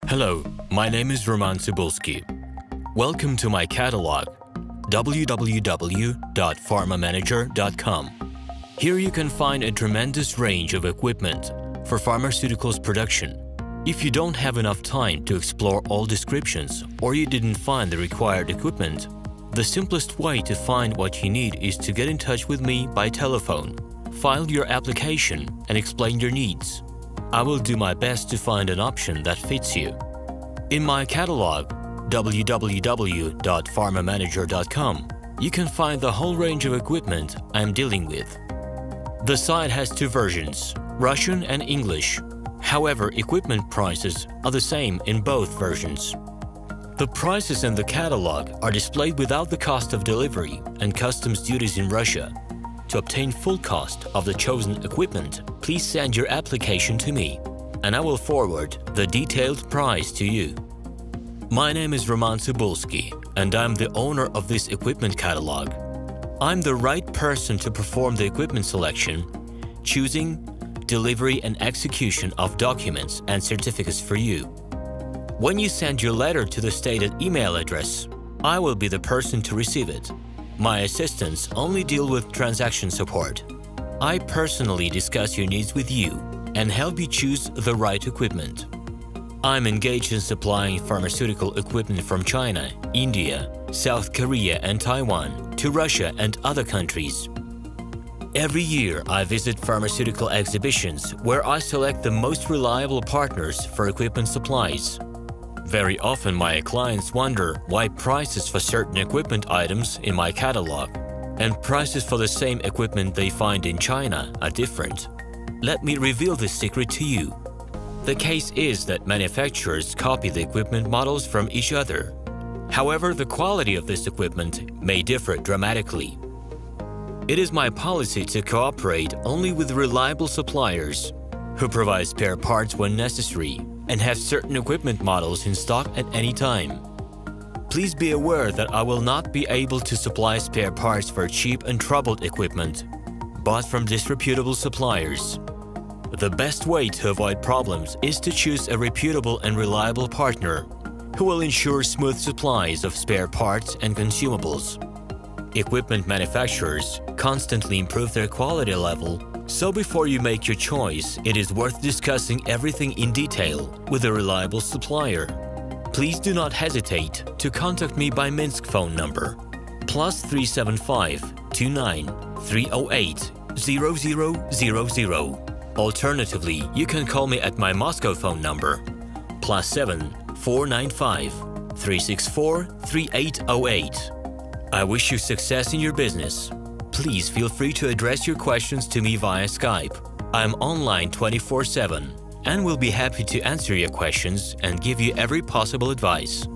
Hello, my name is RomanTsibulsky. Welcome to my catalog, www.pharmamanager.com. Here you can find a tremendous range of equipment for pharmaceuticals production. If you don't have enough time to explore all descriptions or you didn't find the required equipment, the simplest way to find what you need is to get in touch with me by telephone, file your application, and explain your needs. I will do my best to find an option that fits you. In my catalog, www.pharmamanager.com, you can find the whole range of equipment I am dealing with. The site has two versions, Russian and English. However, equipment prices are the same in both versions. The prices in the catalog are displayed without the cost of delivery and customs duties in Russia. To obtain full cost of the chosen equipment, please send your application to me, and I will forward the detailed price to you. My name is RomanTsibulsky, and I'm the owner of this equipment catalog. I'm the right person to perform the equipment selection, choosing, delivery and execution of documents and certificates for you. When you send your letter to the stated email address, I will be the person to receive it. My assistants only deal with transaction support. I personally discuss your needs with you and help you choose the right equipment. I'm engaged in supplying pharmaceutical equipment from China, India, South Korea and Taiwan to Russia and other countries. Every year, I visit pharmaceutical exhibitions where I select the most reliable partners for equipment supplies. Very often, my clients wonder why prices for certain equipment items in my catalog and prices for the same equipment they find in China are different. Let me reveal this secret to you. The case is that manufacturers copy the equipment models from each other. However, the quality of this equipment may differ dramatically. It is my policy to cooperate only with reliable suppliers who provide spare parts when necessary and have certain equipment models in stock at any time. Please be aware that I will not be able to supply spare parts for cheap and troubled equipment bought from disreputable suppliers. The best way to avoid problems is to choose a reputable and reliable partner who will ensure smooth supplies of spare parts and consumables. Equipment manufacturers constantly improve their quality level, so before you make your choice, it is worth discussing everything in detail with a reliable supplier. Please do not hesitate to contact me by Minsk phone number +375 29 308 0000. Alternatively, you can call me at my Moscow phone number +7 495 364 3808. I wish you success in your business. Please feel free to address your questions to me via Skype. I'm online 24/7 and will be happy to answer your questions and give you every possible advice.